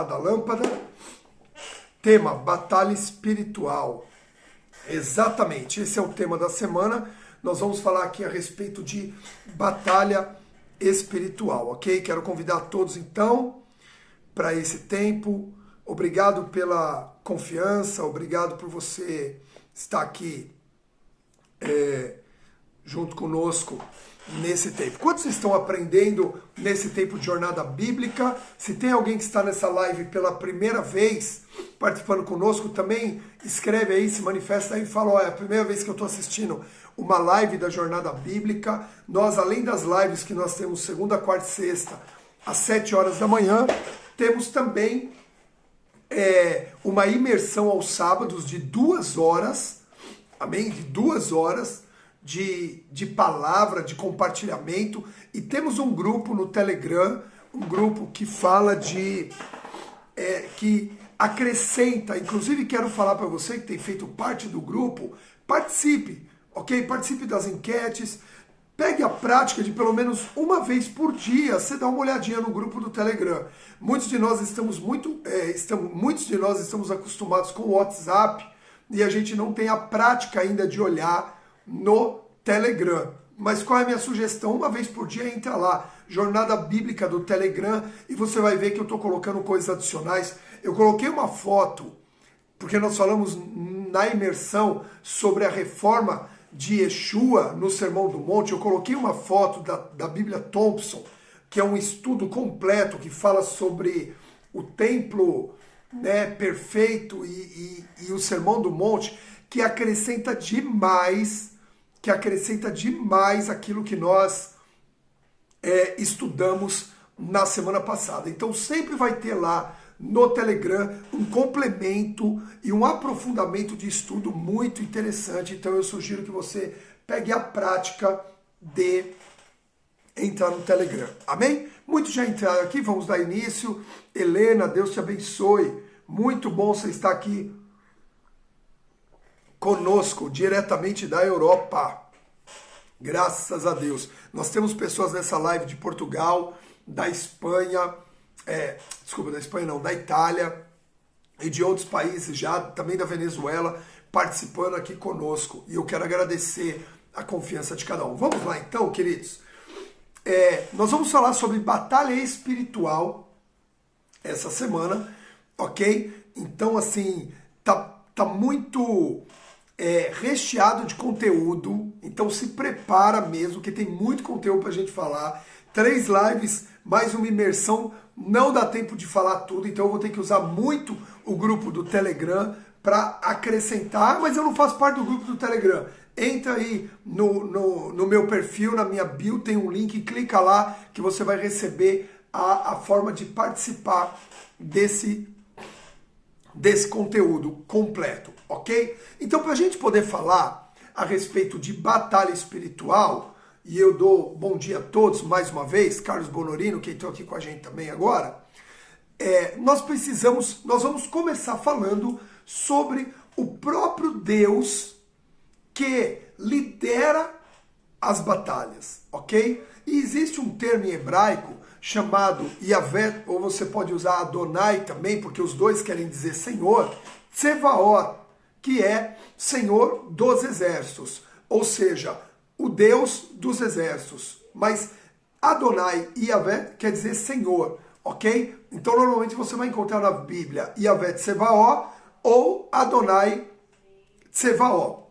da lâmpada. Tema, batalha espiritual. Exatamente, esse é o tema da semana. Nós vamos falar aqui a respeito de batalha espiritual, ok? Quero convidar todos, então, para esse tempo. Obrigado pela confiança, obrigado por você estar aqui junto conosco nesse tempo. Quantos estão aprendendo nesse tempo de jornada bíblica? Se tem alguém que está nessa live pela primeira vez participando conosco, também escreve aí, se manifesta aí e fala, olha, é a primeira vez que eu estou assistindo uma live da jornada bíblica. Nós, além das lives que nós temos segunda, quarta e sexta, às 7 horas da manhã, temos também uma imersão aos sábados de 2 horas, amém? De 2 horas, de palavra, de compartilhamento, e temos um grupo no Telegram, um grupo que fala que acrescenta, inclusive quero falar para você que tem feito parte do grupo, participe, ok? Participe das enquetes, pegue a prática de pelo menos uma vez por dia, você dá uma olhadinha no grupo do Telegram. Muitos de nós estamos acostumados com o WhatsApp e a gente não tem a prática ainda de olhar no Telegram. Mas qual é a minha sugestão? Uma vez por dia entra lá, Jornada Bíblica do Telegram, e você vai ver que eu estou colocando coisas adicionais. Eu coloquei uma foto, porque nós falamos na imersão sobre a reforma de Yeshua no Sermão do Monte. Eu coloquei uma foto da Bíblia Thompson, que é um estudo completo que fala sobre o templo, né, perfeito e o Sermão do Monte, que acrescenta demais aquilo que nós estudamos na semana passada. Então sempre vai ter lá no Telegram um complemento e um aprofundamento de estudo muito interessante. Então eu sugiro que você pegue a prática de entrar no Telegram. Amém? Muitos já entraram aqui, vamos dar início. Helena, Deus te abençoe. Muito bom você estar aqui conosco, diretamente da Europa. Graças a Deus. Nós temos pessoas nessa live de Portugal, da Espanha, da Itália e de outros países já, também da Venezuela, participando aqui conosco. E eu quero agradecer a confiança de cada um. Vamos lá então, queridos. Nós vamos falar sobre batalha espiritual essa semana, ok? Então, assim, tá muito recheado de conteúdo, então se prepara mesmo, que tem muito conteúdo pra gente falar. 3 lives, mais uma imersão, não dá tempo de falar tudo, então eu vou ter que usar muito o grupo do Telegram para acrescentar, mas eu não faço parte do grupo do Telegram. Entra aí no meu perfil, na minha bio, tem um link, clica lá que você vai receber a forma de participar desse conteúdo completo, ok? Então, para a gente poder falar a respeito de batalha espiritual, e eu dou bom dia a todos mais uma vez, Carlos Bonorino, que entrou aqui com a gente também agora, nós vamos começar falando sobre o próprio Deus que lidera as batalhas, ok? E existe um termo em hebraico chamado Yahvé, ou você pode usar Adonai também, porque os dois querem dizer Senhor, Tsevaot, que é Senhor dos exércitos, ou seja, o Deus dos exércitos. Mas Adonai e Yahvé quer dizer Senhor, ok? Então normalmente você vai encontrar na Bíblia Yahvé Tsevaot ou Adonai Tsevaot.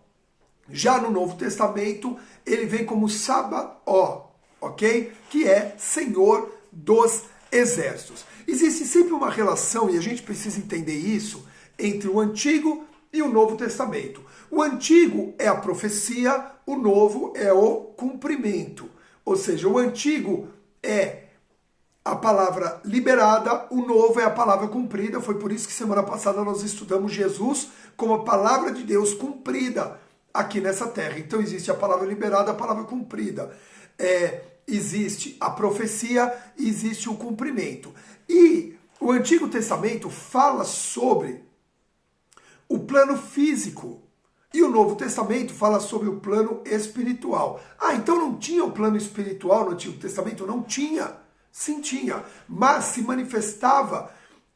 Já no Novo Testamento ele vem como Sabaoth, ok? Que é Senhor dos exércitos. Existe sempre uma relação, e a gente precisa entender isso, entre o Antigo e o Novo Testamento. O Antigo é a profecia, o Novo é o cumprimento. Ou seja, o Antigo é a palavra liberada, o Novo é a palavra cumprida. Foi por isso que semana passada nós estudamos Jesus como a palavra de Deus cumprida aqui nessa terra. Então existe a palavra liberada, a palavra cumprida. Existe a profecia, existe o cumprimento. E o Antigo Testamento fala sobre o plano físico e o Novo Testamento fala sobre o plano espiritual. Então não tinha o plano espiritual no Antigo Testamento? Não tinha. Sim, tinha. Mas se manifestava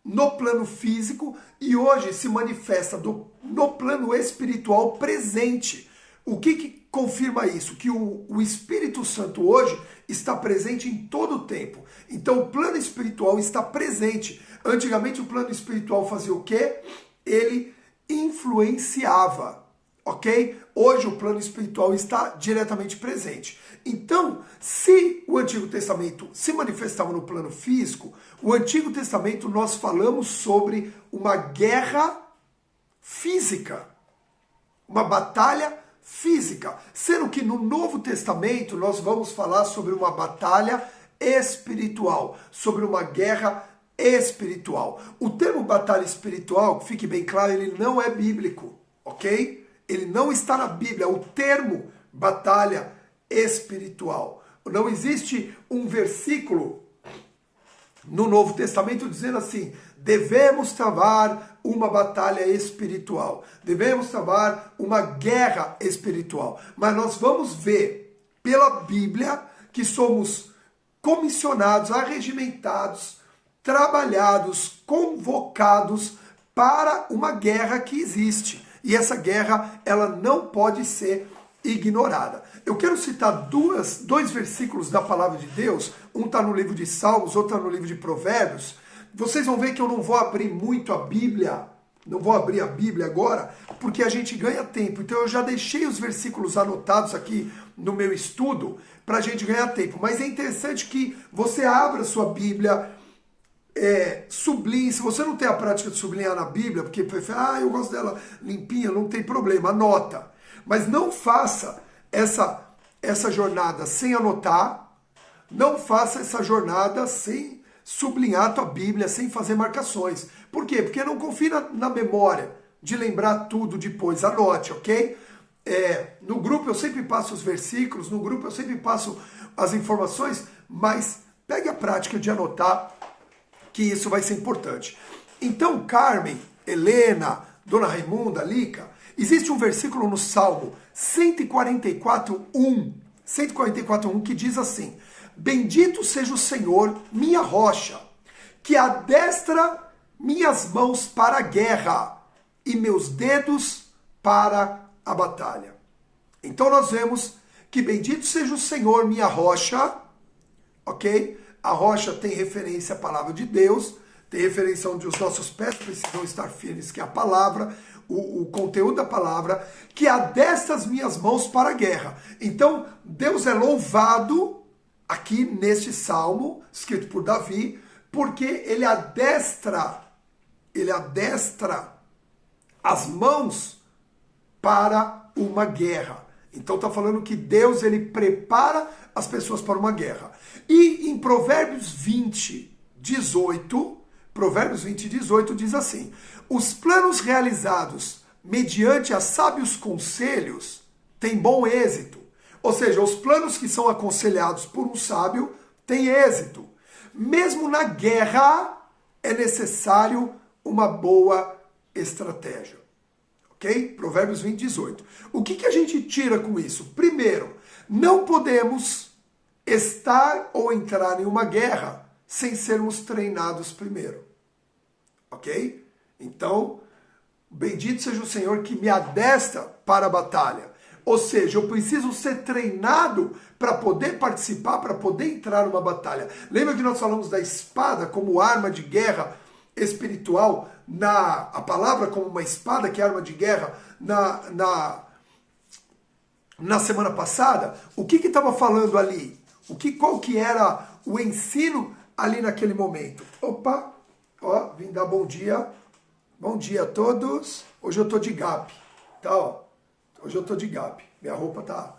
no plano físico e hoje se manifesta no plano espiritual presente. O que confirma isso? Que o Espírito Santo hoje está presente em todo o tempo. Então o plano espiritual está presente. Antigamente o plano espiritual fazia o quê? Ele influenciava, ok? Hoje o plano espiritual está diretamente presente. Então, se o Antigo Testamento se manifestava no plano físico, o Antigo Testamento nós falamos sobre uma guerra física, uma batalha física, sendo que no Novo Testamento nós vamos falar sobre uma batalha espiritual, sobre uma guerra espiritual. O termo batalha espiritual, que fique bem claro, ele não é bíblico, ok? Ele não está na Bíblia, o termo batalha espiritual. Não existe um versículo no Novo Testamento dizendo assim: devemos travar uma batalha espiritual, devemos travar uma guerra espiritual. Mas nós vamos ver pela Bíblia que somos comissionados, arregimentados, trabalhados, convocados para uma guerra que existe. E essa guerra, ela não pode ser ignorada. Eu quero citar dois versículos da palavra de Deus. Um está no livro de Salmos, outro está no livro de Provérbios. Vocês vão ver que eu não vou abrir muito a Bíblia, não vou abrir a Bíblia agora, porque a gente ganha tempo. Então eu já deixei os versículos anotados aqui no meu estudo para a gente ganhar tempo. Mas é interessante que você abra a sua Bíblia, sublinhe. Se você não tem a prática de sublinhar na Bíblia, porque eu gosto dela limpinha, não tem problema, anota. Mas não faça essa jornada sem anotar, não faça essa jornada sem sublinhar a tua Bíblia, sem fazer marcações. Por quê? Porque não confie na memória de lembrar tudo depois. Anote, ok? No grupo eu sempre passo os versículos, no grupo eu sempre passo as informações, mas pegue a prática de anotar, que isso vai ser importante. Então, Carmen, Helena, Dona Raimunda, Lica, existe um versículo no Salmo 144:1 que diz assim: bendito seja o Senhor, minha rocha, que adestra minhas mãos para a guerra e meus dedos para a batalha. Então nós vemos que bendito seja o Senhor, minha rocha, ok? A rocha tem referência à palavra de Deus, tem referência onde os nossos pés precisam estar firmes, que é a palavra, o conteúdo da palavra, que adestra as minhas mãos para a guerra. Então, Deus é louvado aqui neste salmo, escrito por Davi, porque ele adestra as mãos para uma guerra. Então está falando que Deus ele prepara as pessoas para uma guerra. E em Provérbios 20:18 diz assim: os planos realizados mediante a sábios conselhos têm bom êxito. Ou seja, os planos que são aconselhados por um sábio têm êxito. Mesmo na guerra é necessário uma boa estratégia. Ok? Provérbios 20:18. O que a gente tira com isso? Primeiro, não podemos estar ou entrar em uma guerra sem sermos treinados primeiro. Ok? Então, bendito seja o Senhor que me adestra para a batalha. Ou seja, eu preciso ser treinado para poder participar, para poder entrar numa batalha. Lembra que nós falamos da espada como arma de guerra espiritual, a palavra como uma espada, que é arma de guerra, na semana passada? O que estava falando ali? Qual que era o ensino ali naquele momento? Opa, ó, vim dar bom dia. Bom dia a todos. Hoje eu tô de Gap, tá, ó. Hoje eu tô de Gap. Minha roupa tá...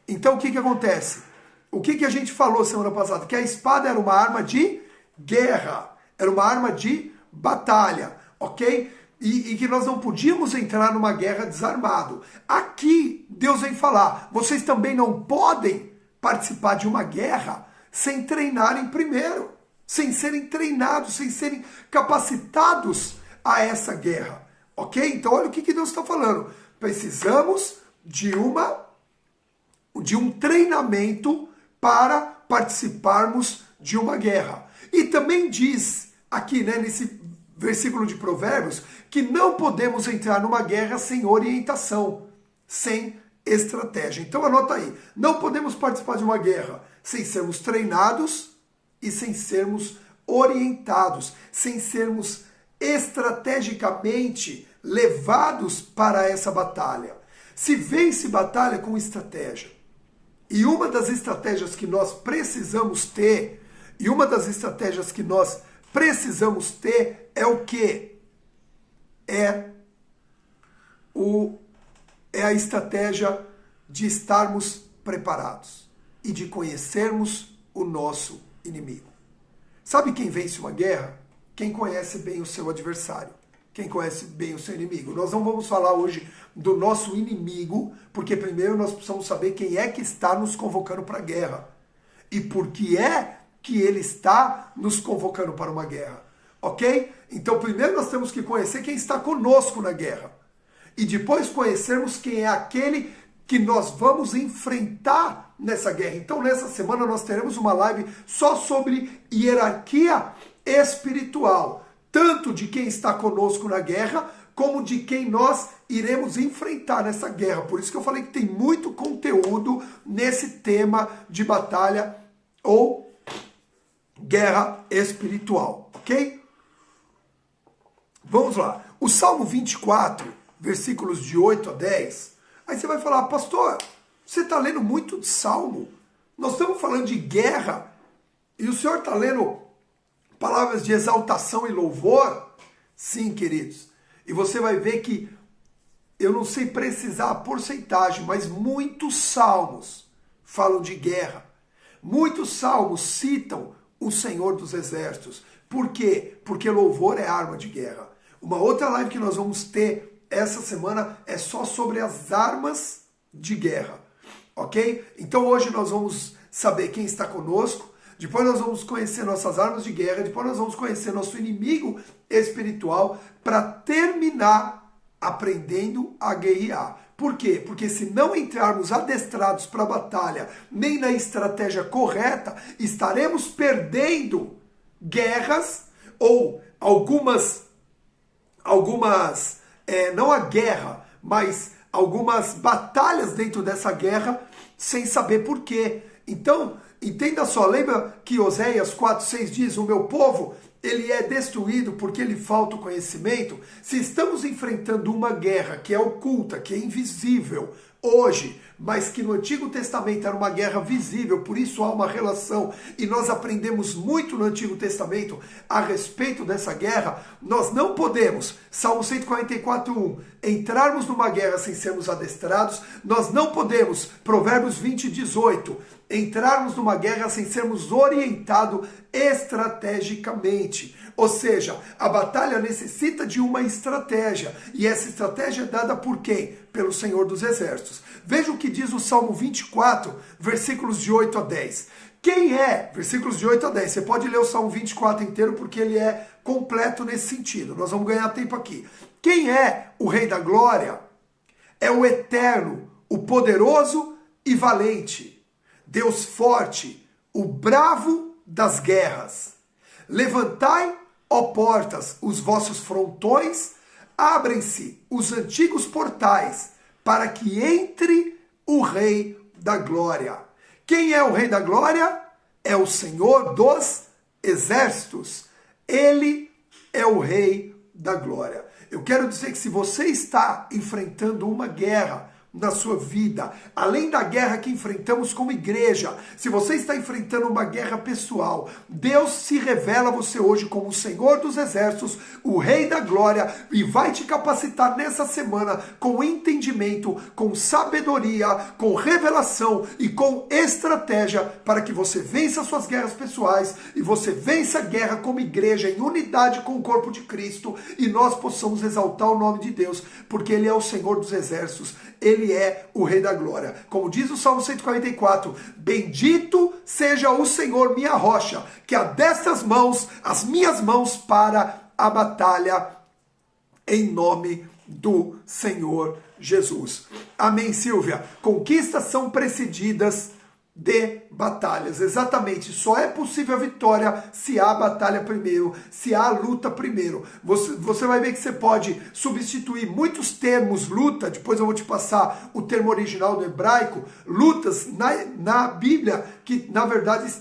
Então o que acontece? O que a gente falou semana passada? Que a espada era uma arma de guerra. Era uma arma de batalha, ok? E que nós não podíamos entrar numa guerra desarmado. Aqui, Deus vem falar, vocês também não podem participar de uma guerra sem treinarem primeiro, sem serem treinados, sem serem capacitados a essa guerra, ok? Então olha o que Deus está falando. Precisamos de um treinamento para participarmos de uma guerra. E também diz aqui, né, nesse versículo de Provérbios, que não podemos entrar numa guerra sem orientação, sem estratégia. Então anota aí, não podemos participar de uma guerra sem sermos treinados e sem sermos orientados, sem sermos estrategicamente levados para essa batalha. Se vence batalha com estratégia. E uma das estratégias que nós precisamos ter, é o quê? É a estratégia de estarmos preparados e de conhecermos o nosso inimigo. Sabe quem vence uma guerra? Quem conhece bem o seu adversário. Quem conhece bem o seu inimigo. Nós não vamos falar hoje do nosso inimigo, porque primeiro nós precisamos saber quem é que está nos convocando para a guerra. E por que é que ele está nos convocando para uma guerra. Ok? Então primeiro nós temos que conhecer quem está conosco na guerra. E depois conhecermos quem é aquele que nós vamos enfrentar nessa guerra. Então nessa semana nós teremos uma live só sobre hierarquia espiritual. Tanto de quem está conosco na guerra, como de quem nós iremos enfrentar nessa guerra. Por isso que eu falei que tem muito conteúdo nesse tema de batalha ou guerra espiritual, ok? Vamos lá. O Salmo 24, versículos de 8 a 10. Aí você vai falar, pastor, você está lendo muito de Salmo. Nós estamos falando de guerra e o senhor está lendo palavras de exaltação e louvor? Sim, queridos. E você vai ver que, eu não sei precisar a porcentagem, mas muitos salmos falam de guerra. Muitos salmos citam o Senhor dos Exércitos. Por quê? Porque louvor é arma de guerra. Uma outra live que nós vamos ter essa semana é só sobre as armas de guerra. Ok? Então hoje nós vamos saber quem está conosco. Depois nós vamos conhecer nossas armas de guerra, depois nós vamos conhecer nosso inimigo espiritual, para terminar aprendendo a guerrear. Por quê? Porque se não entrarmos adestrados para a batalha, nem na estratégia correta, estaremos perdendo guerras ou não a guerra, mas algumas batalhas dentro dessa guerra sem saber por quê. Então, entenda só, lembra que Oséias 4:6 diz, o meu povo, ele é destruído porque lhe falta o conhecimento? Se estamos enfrentando uma guerra que é oculta, que é invisível hoje, mas que no Antigo Testamento era uma guerra visível, por isso há uma relação, e nós aprendemos muito no Antigo Testamento a respeito dessa guerra, nós não podemos, Salmo 144:1, entrarmos numa guerra sem sermos adestrados, nós não podemos, Provérbios 20:18, entrarmos numa guerra sem sermos orientados estrategicamente. Ou seja, a batalha necessita de uma estratégia. E essa estratégia é dada por quem? Pelo Senhor dos Exércitos. Veja o que diz o Salmo 24, versículos de 8 a 10. Quem é? Versículos de 8 a 10. Você pode ler o Salmo 24 inteiro porque ele é completo nesse sentido. Nós vamos ganhar tempo aqui. Quem é o Rei da Glória? É o Eterno, o Poderoso e Valente. Deus forte, o bravo das guerras. Levantai, ó portas, os vossos frontões, abrem-se os antigos portais, para que entre o Rei da Glória. Quem é o Rei da Glória? É o Senhor dos Exércitos. Ele é o Rei da Glória. Eu quero dizer que se você está enfrentando uma guerra na sua vida, além da guerra que enfrentamos como igreja, se você está enfrentando uma guerra pessoal, Deus se revela a você hoje como o Senhor dos Exércitos, o Rei da Glória, e vai te capacitar nessa semana com entendimento, com sabedoria, com revelação e com estratégia para que você vença suas guerras pessoais e você vença a guerra como igreja em unidade com o corpo de Cristo, e nós possamos exaltar o nome de Deus, porque Ele é o Senhor dos Exércitos, Ele é o Rei da Glória. Como diz o Salmo 144, bendito seja o Senhor, minha rocha, que adestra as minhas mãos para a batalha, em nome do Senhor Jesus. Amém, Silvia? Conquistas são precedidas de batalhas. Exatamente, só é possível a vitória se há batalha primeiro, se há luta primeiro. Você vai ver que você pode substituir muitos termos luta, depois eu vou te passar o termo original do hebraico, lutas na Bíblia, que na verdade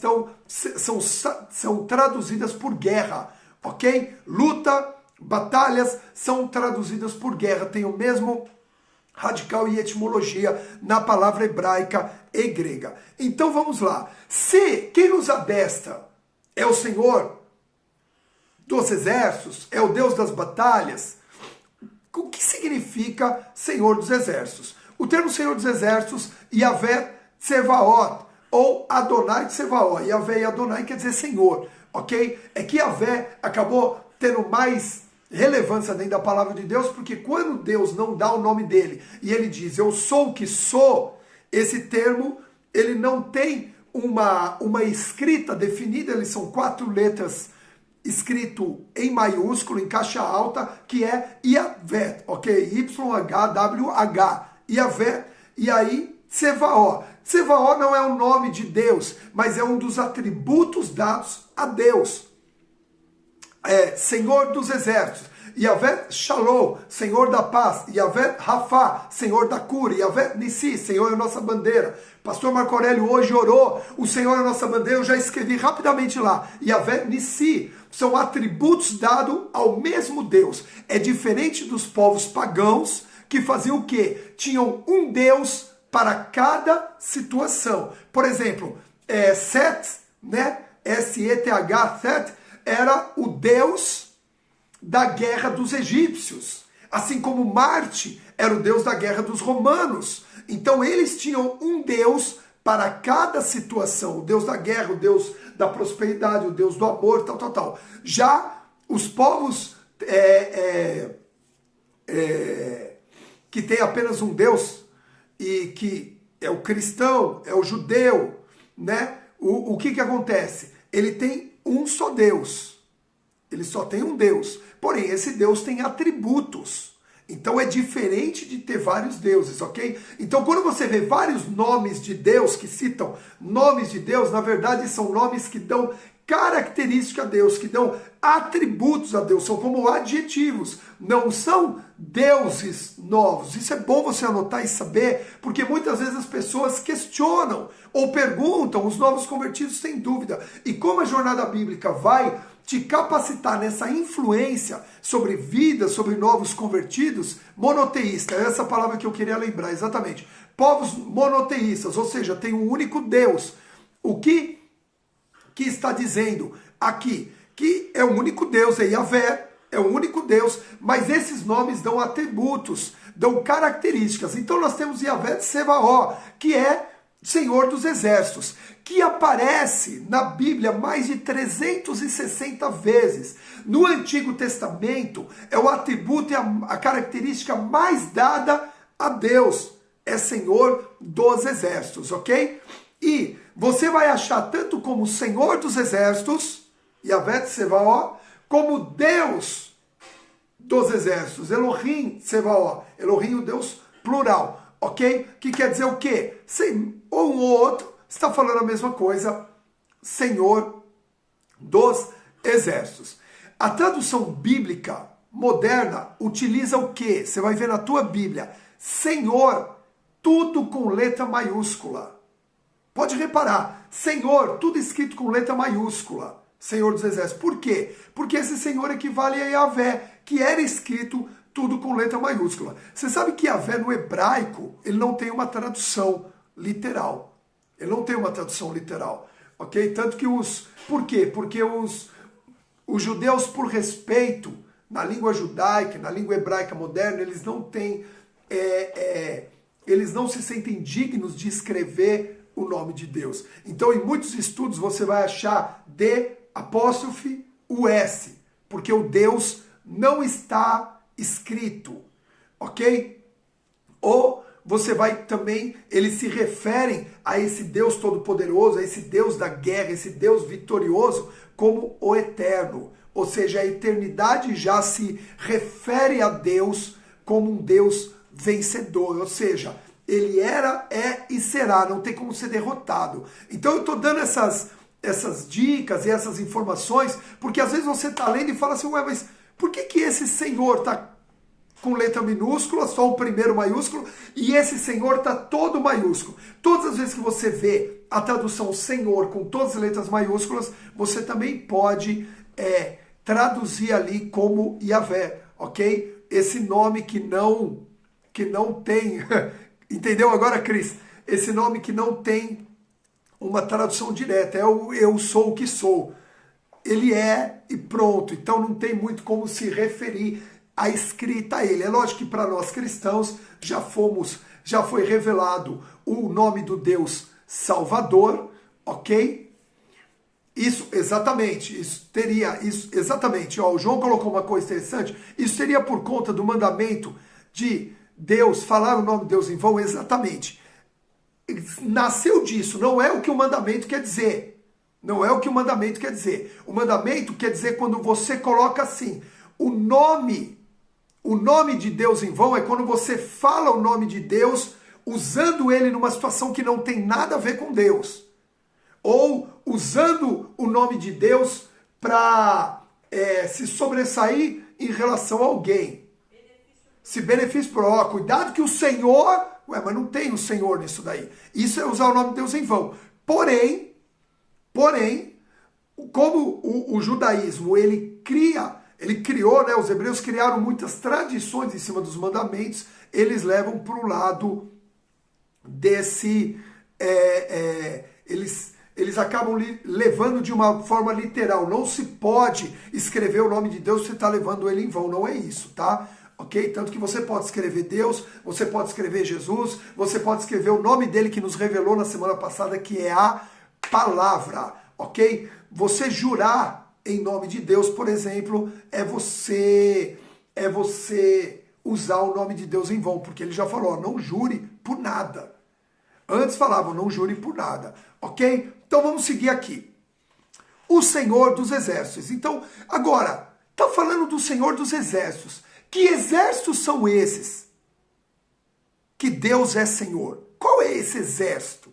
são traduzidas por guerra, ok? Luta, batalhas são traduzidas por guerra, tem o mesmo radical e etimologia na palavra hebraica e grega. Então vamos lá. Se quem nos adestra é o Senhor dos exércitos, é o Deus das batalhas, o que significa Senhor dos exércitos? O termo Senhor dos exércitos, Yahvé Tsevaot, ou Adonai Tsevaot. Yahvé e Adonai quer dizer Senhor, ok? É que Yahvé acabou tendo mais relevância dentro da palavra de Deus, porque quando Deus não dá o nome dele e ele diz eu sou o que sou, esse termo ele não tem uma escrita definida, eles são 4 letras escrito em maiúsculo, em caixa alta, que é Yahvé, ok? YHWH, Yahvé, e aí Tsevaó. Tsevaó não é o nome de Deus, mas é um dos atributos dados a Deus. Senhor dos exércitos, Yahvé Shalom, Senhor da paz, Yahvé Rafá, Senhor da cura, Yahvé Nissi, Senhor é a nossa bandeira. Pastor Marco Aurélio hoje orou, o Senhor é a nossa bandeira, eu já escrevi rapidamente lá, Yahvé Nissi, são atributos dados ao mesmo Deus. É diferente dos povos pagãos que faziam o quê? Tinham um Deus para cada situação. Por exemplo, Set, né? S-E-T-H, Set, era o deus da guerra dos egípcios, assim como Marte era o deus da guerra dos romanos. Então eles tinham um deus para cada situação, o deus da guerra, o deus da prosperidade, o deus do amor, tal. Já os povos que tem apenas um deus, e que é o cristão, é o judeu, né? O que acontece? Ele tem um só Deus. Ele só tem um Deus. Porém, esse Deus tem atributos. Então é diferente de ter vários deuses, ok? Então quando você vê vários nomes de Deus que citam nomes de Deus, na verdade são nomes que dão característica a Deus, que dão atributos a Deus, são como adjetivos, não são deuses novos. Isso é bom você anotar e saber, porque muitas vezes as pessoas questionam ou perguntam, os novos convertidos têm dúvida. E como a jornada bíblica vai te capacitar nessa influência sobre vida, sobre novos convertidos, monoteísta, é essa palavra que eu queria lembrar, exatamente. Povos monoteístas, ou seja, tem um único Deus. O que está dizendo aqui? Que é o único Deus, é Yahvé, é o único Deus, mas esses nomes dão atributos, dão características. Então nós temos Yahvé Tsevaó, que é Senhor dos exércitos, que aparece na Bíblia mais de 360 vezes. No Antigo Testamento é o atributo e a característica mais dada a Deus. É Senhor dos exércitos, ok? E você vai achar tanto como Senhor dos exércitos, Yahvé Tsevaó, como Deus dos exércitos, Elohim Tsevaó, Elohim o Deus plural, ok? Que quer dizer o quê? Ou um ou outro está falando a mesma coisa, Senhor dos exércitos. A tradução bíblica moderna utiliza o quê? Você vai ver na tua Bíblia, Senhor, tudo com letra maiúscula. Pode reparar, Senhor, tudo escrito com letra maiúscula, Senhor dos exércitos. Por quê? Porque esse Senhor equivale a Yahvé, que era escrito tudo com letra maiúscula. Você sabe que Yahvé no hebraico, ele não tem uma tradução literal. Ele não tem uma tradução literal, ok? Tanto que por quê? Porque os judeus, por respeito na língua judaica, na língua hebraica moderna, eles não têm, eles não se sentem dignos de escrever o nome de Deus. Então, em muitos estudos, você vai achar D'(US), porque o Deus não está escrito, ok? Ou você vai também, eles se referem a esse Deus todo-poderoso, a esse Deus da guerra, esse Deus vitorioso, como o eterno. Ou seja, a eternidade já se refere a Deus como um Deus vencedor. Ou seja, Ele era, é e será, não tem como ser derrotado. Então eu estou dando essas dicas e essas informações, porque às vezes você está lendo e fala assim, ué, mas por que esse Senhor está com letra minúscula, só o primeiro maiúsculo, e esse Senhor está todo maiúsculo? Todas as vezes que você vê a tradução Senhor com todas as letras maiúsculas, você também pode traduzir ali como Yahvé, ok? Esse nome que não tem, entendeu agora, Cris? Esse nome que não tem uma tradução direta, é o eu sou o que sou. Ele é e pronto, então não tem muito como se referir a escrita a ele. É lógico que para nós cristãos já foi revelado o nome do Deus Salvador, ok? Isso, exatamente, exatamente, ó, o João colocou uma coisa interessante, isso seria por conta do mandamento de Deus, falar o nome de Deus em vão, exatamente. Nasceu disso, não é o que o mandamento quer dizer. Não é o que o mandamento quer dizer. O mandamento quer dizer quando você coloca assim, o nome de Deus em vão é quando você fala o nome de Deus usando ele numa situação que não tem nada a ver com Deus. Ou usando o nome de Deus para se sobressair em relação a alguém. Se benefício próprio. Cuidado que o Senhor... Ué, mas não tem o Senhor nisso daí. Isso é usar o nome de Deus em vão. Porém, como o judaísmo, ele criou, né, os hebreus criaram muitas tradições em cima dos mandamentos, eles levam para o lado desse... Eles acabam levando de uma forma literal. Não se pode escrever o nome de Deus se você está levando ele em vão. Não é isso, tá? Ok? Tanto que você pode escrever Deus, você pode escrever Jesus, você pode escrever o nome dele que nos revelou na semana passada, que é a palavra, ok? Você jurar em nome de Deus, por exemplo, é você usar o nome de Deus em vão, porque ele já falou, ó, não jure por nada. Antes falavam, não jure por nada, ok? Então vamos seguir aqui. O Senhor dos Exércitos. Então, agora, está falando do Senhor dos Exércitos. Que exércitos são esses? Que Deus é Senhor. Qual é esse exército?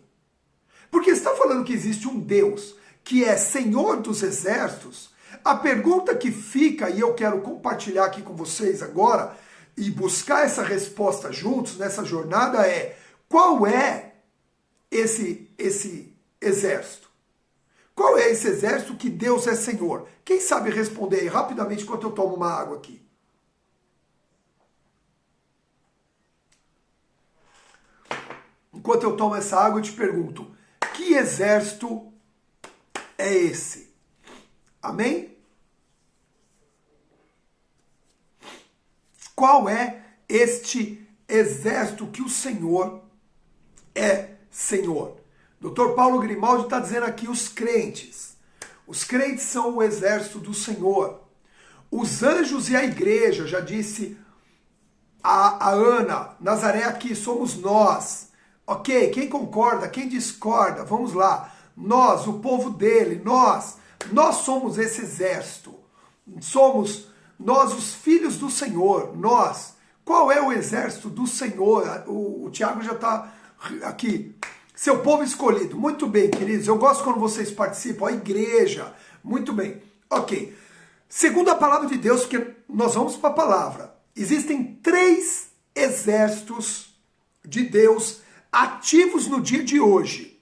Porque está falando que existe um Deus que é Senhor dos Exércitos. A pergunta que fica, e eu quero compartilhar aqui com vocês agora, e buscar essa resposta juntos nessa jornada é, qual é esse exército? Qual é esse exército que Deus é Senhor? Quem sabe responder aí rapidamente enquanto eu tomo uma água aqui? Enquanto eu tomo essa água, eu te pergunto, que exército é esse? Amém? Qual é este exército que o Senhor é Senhor? Dr. Paulo Grimaldi está dizendo aqui os crentes. Os crentes são o exército do Senhor. Os anjos e a igreja, já disse a Ana, Nazaré aqui, somos nós. Ok, quem concorda, quem discorda, vamos lá. Nós, o povo dele, nós somos esse exército. Somos nós os filhos do Senhor, nós. Qual é o exército do Senhor? O Tiago já está aqui. Seu povo escolhido. Muito bem, queridos. Eu gosto quando vocês participam. A igreja. Muito bem. Ok. Segundo a palavra de Deus, porque nós vamos para a palavra. Existem 3 exércitos de Deus ativos no dia de hoje.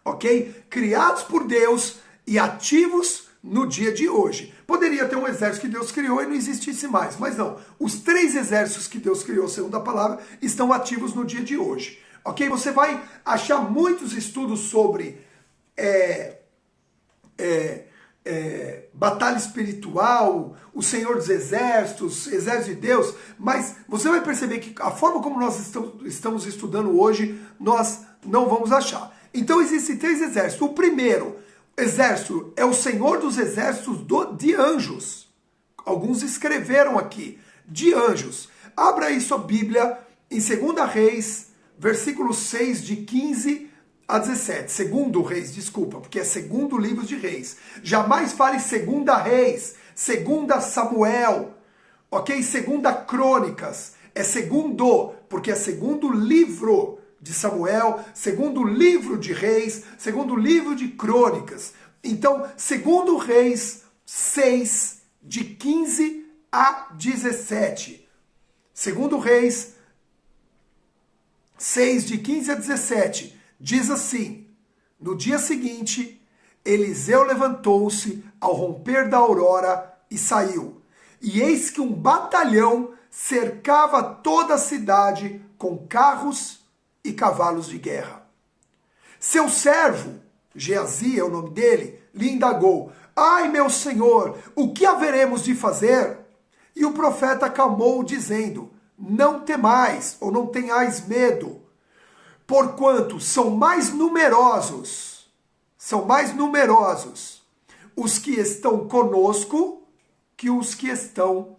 Ok? Criados por Deus e ativos no dia de hoje. Poderia ter um exército que Deus criou e não existisse mais. Mas não. Os 3 exércitos que Deus criou, segundo a palavra, estão ativos no dia de hoje. Ok? Você vai achar muitos estudos sobre batalha espiritual, o Senhor dos Exércitos, Exército de Deus, mas você vai perceber que a forma como nós estamos estudando hoje, nós não vamos achar. Então existem 3 exércitos. O primeiro exército é o Senhor dos Exércitos de anjos. Alguns escreveram aqui, de anjos. Abra aí sua Bíblia em 2 Reis, versículo 6, de 15 a 17. Segundo Reis, desculpa, porque é segundo livro de Reis. Jamais fale segunda Reis, segunda Samuel, ok? Segunda Crônicas. É segundo, porque é segundo livro de Samuel, segundo livro de Reis, segundo livro de Crônicas. Então, segundo Reis 6, de 15 a 17. Segundo Reis 6, de 15 a 17, diz assim: no dia seguinte, Eliseu levantou-se ao romper da aurora e saiu. E eis que um batalhão cercava toda a cidade com carros e cavalos de guerra. Seu servo, Geazi é o nome dele, lhe indagou: ai, meu senhor, o que haveremos de fazer? E o profeta acalmou, dizendo: não temais, ou não tenhais medo, porquanto são mais numerosos os que estão conosco que os que estão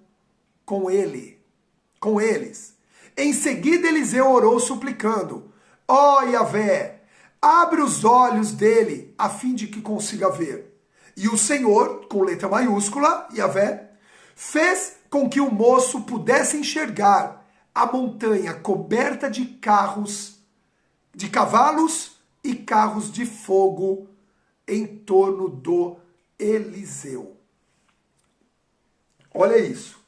com eles. Em seguida Eliseu orou suplicando: ó Yahvé, abre os olhos dele, a fim de que consiga ver. E o Senhor, com letra maiúscula, Yahvé, fez com que o moço pudesse enxergar a montanha coberta de carros, de cavalos e carros de fogo em torno do Eliseu. Olha isso.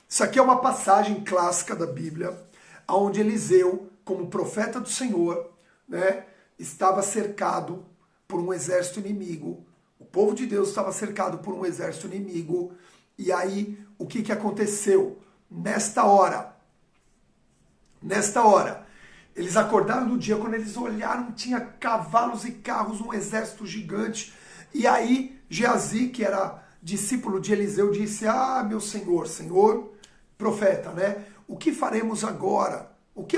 Isso aqui é uma passagem clássica da Bíblia, onde Eliseu, como profeta do Senhor, né, estava cercado por um exército inimigo. O povo de Deus estava cercado por um exército inimigo. E aí, o que aconteceu? Nesta hora, eles acordaram no dia, quando eles olharam, tinha cavalos e carros, um exército gigante. E aí, Geazi, que era discípulo de Eliseu, disse: ah, meu senhor, profeta, né? O que faremos agora? O que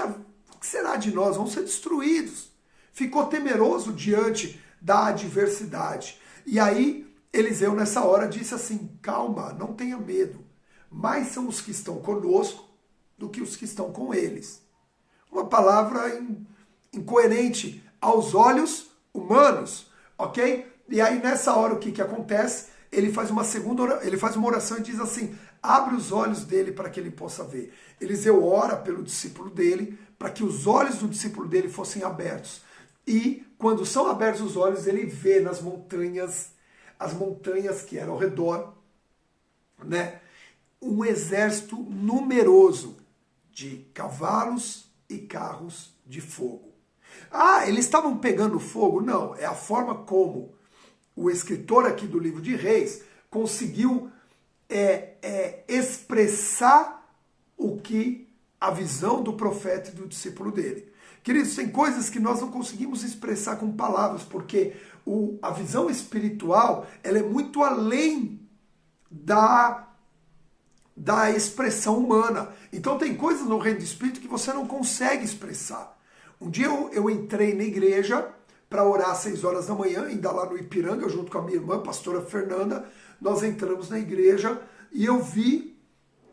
será de nós? Vamos ser destruídos. Ficou temeroso diante da adversidade. E aí, Eliseu, nessa hora, disse assim: calma, não tenha medo. Mais são os que estão conosco do que os que estão com eles. Uma palavra incoerente aos olhos humanos, ok? E aí, nessa hora, o que acontece? Ele faz uma oração e diz assim: abre os olhos dele para que ele possa ver. Eliseu ora pelo discípulo dele, para que os olhos do discípulo dele fossem abertos. E quando são abertos os olhos, ele vê nas montanhas, as montanhas que eram ao redor, né, um exército numeroso de cavalos e carros de fogo. Ah, eles estavam pegando fogo? Não, é a forma como o escritor aqui do livro de Reis conseguiu expressar o que a visão do profeta e do discípulo dele. Queridos, tem coisas que nós não conseguimos expressar com palavras, porque a visão espiritual ela é muito além da expressão humana. Então tem coisas no reino do Espírito que você não consegue expressar. Um dia eu entrei na igreja para orar às 6 horas da manhã, ainda lá no Ipiranga, junto com a minha irmã, a pastora Fernanda. Nós entramos na igreja e eu vi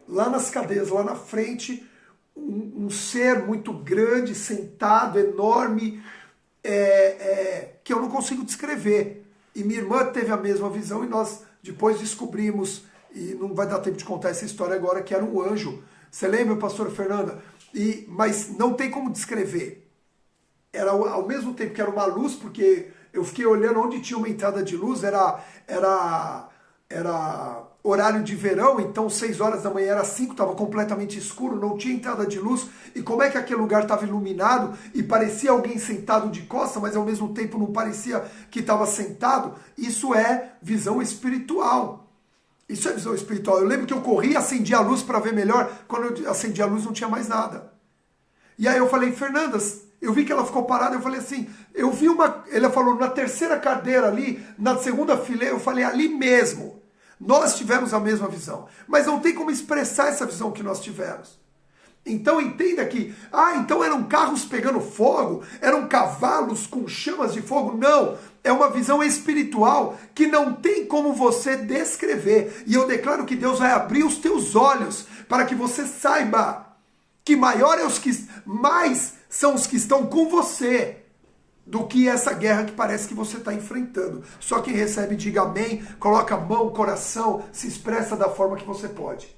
lá nas cadeiras, lá na frente, um ser muito grande, sentado, enorme, que eu não consigo descrever. E minha irmã teve a mesma visão e nós depois descobrimos, e não vai dar tempo de contar essa história agora, que era um anjo. Você lembra, pastora Fernanda? Mas não tem como descrever. Era ao mesmo tempo que era uma luz, porque eu fiquei olhando onde tinha uma entrada de luz, era horário de verão, então 6 horas da manhã era 5, estava completamente escuro, não tinha entrada de luz, e como é que aquele lugar estava iluminado, e parecia alguém sentado de costas, mas ao mesmo tempo não parecia que estava sentado? Isso é visão espiritual. Isso é visão espiritual. Eu lembro que eu corri, acendi a luz para ver melhor, quando eu acendi a luz não tinha mais nada. E aí eu falei: Fernanda, eu vi que ela ficou parada, eu falei assim, ela falou, na terceira cadeira ali, na segunda fileira, eu falei, ali mesmo. Nós tivemos a mesma visão, mas não tem como expressar essa visão que nós tivemos. Então entenda que, então eram carros pegando fogo, eram cavalos com chamas de fogo. Não, é uma visão espiritual que não tem como você descrever. E eu declaro que Deus vai abrir os teus olhos para que você saiba que mais são os que estão com você do que essa guerra que parece que você está enfrentando. Só quem recebe, diga amém, coloca a mão, coração, se expressa da forma que você pode.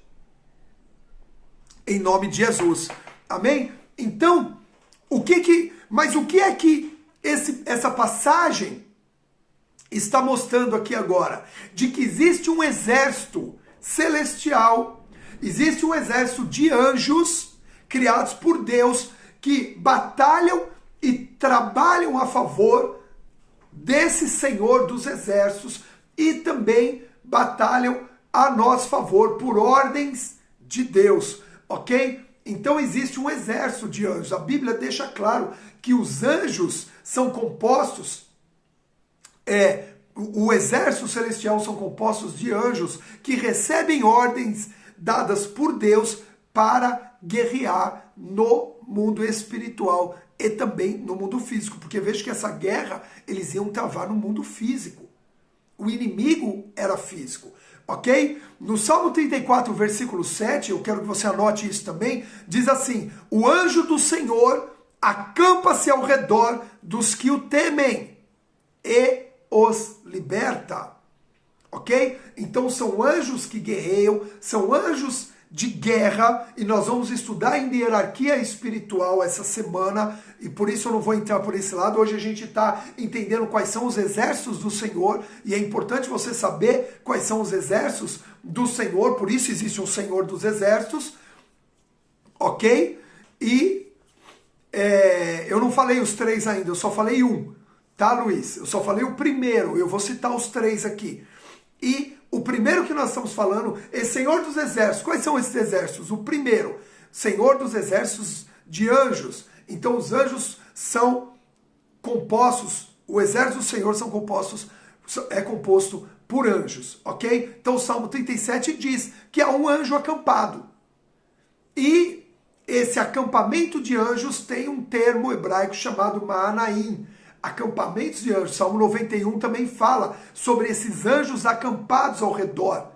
em nome de Jesus. Amém? Então, mas o que é que essa passagem está mostrando aqui agora? De que existe um exército celestial, existe um exército de anjos criados por Deus que batalham e trabalham a favor desse Senhor dos exércitos e também batalham a nosso favor por ordens de Deus, ok? Então existe um exército de anjos. A Bíblia deixa claro que os anjos são compostos, o exército celestial são compostos de anjos que recebem ordens dadas por Deus para guerrear no mundo espiritual e também no mundo físico, porque veja que essa guerra eles iam travar no mundo físico. O inimigo era físico, ok? No Salmo 34, versículo 7, eu quero que você anote isso também, diz assim: o anjo do Senhor acampa-se ao redor dos que o temem e os liberta, ok? Então são anjos que guerreiam, são anjos de guerra, e nós vamos estudar em hierarquia espiritual essa semana, e por isso eu não vou entrar por esse lado. Hoje a gente está entendendo quais são os exércitos do Senhor, e é importante você saber quais são os exércitos do Senhor, por isso existe um Senhor dos exércitos, ok? E eu não falei os três ainda, eu só falei um, tá, Luiz? Eu só falei o primeiro, eu vou citar os três aqui. E o primeiro que nós estamos falando é Senhor dos Exércitos. Quais são esses exércitos? O primeiro, Senhor dos Exércitos de anjos. Então os anjos são compostos, o exército do Senhor é composto por anjos, ok? Então o Salmo 37 diz que há um anjo acampado. E esse acampamento de anjos tem um termo hebraico chamado Ma'anaim. Acampamentos de anjos. Salmo 91 também fala sobre esses anjos acampados ao redor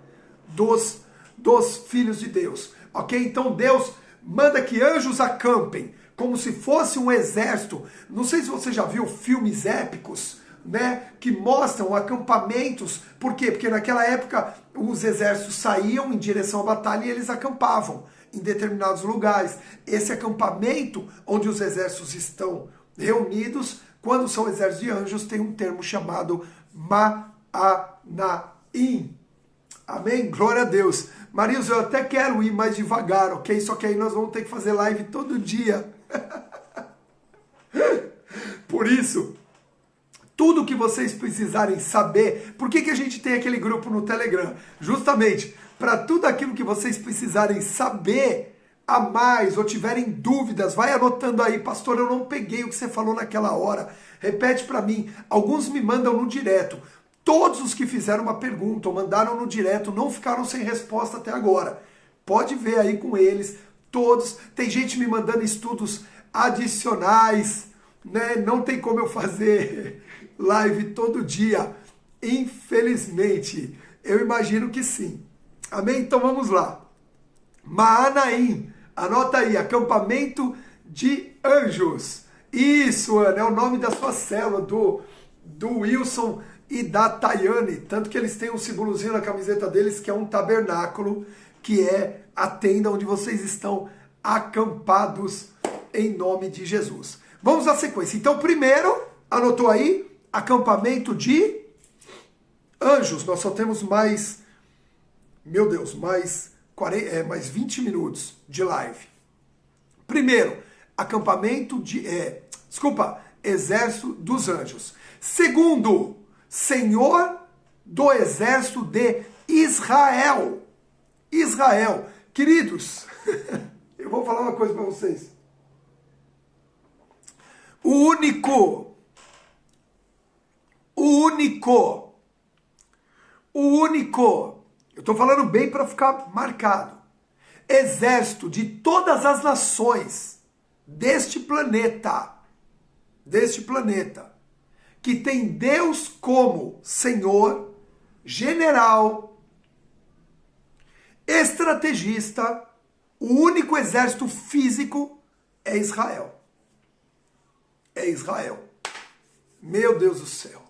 dos filhos de Deus. Ok? Então Deus manda que anjos acampem, como se fosse um exército. Não sei se você já viu filmes épicos, né, que mostram acampamentos. Por quê? Porque naquela época os exércitos saíam em direção à batalha e eles acampavam em determinados lugares. Esse acampamento onde os exércitos estão reunidos, quando são exércitos de anjos, tem um termo chamado Ma'anaim. Amém? Glória a Deus. Marilson, eu até quero ir mais devagar, ok? Só que aí nós vamos ter que fazer live todo dia. Por isso, tudo que vocês precisarem saber, por que a gente tem aquele grupo no Telegram? Justamente para tudo aquilo que vocês precisarem saber a mais ou tiverem dúvidas, vai anotando aí. Pastor, eu não peguei o que você falou naquela hora. Repete para mim. Alguns me mandam no direto. Todos os que fizeram uma pergunta ou mandaram no direto não ficaram sem resposta até agora. Pode ver aí com eles. Todos. Tem gente me mandando estudos adicionais, né? Não tem como eu fazer live todo dia. Infelizmente. Eu imagino que sim. Amém? Então vamos lá. Ma'anaim. Anota aí, acampamento de anjos. Isso, Ana, é o nome da sua célula, do Wilson e da Tayane. Tanto que eles têm um símbolozinho na camiseta deles, que é um tabernáculo, que é a tenda onde vocês estão acampados em nome de Jesus. Vamos à sequência. Então, primeiro, anotou aí, acampamento de anjos. Nós só temos mais, meu Deus, mais 20 minutos de live. Primeiro, acampamento de... exército dos anjos. Segundo, Senhor do exército de Israel. Israel. Queridos, eu vou falar uma coisa para vocês. O único, eu estou falando bem para ficar marcado, exército de todas as nações deste planeta, que tem Deus como Senhor, general, estrategista, o único exército físico é Israel. É Israel. Meu Deus do céu.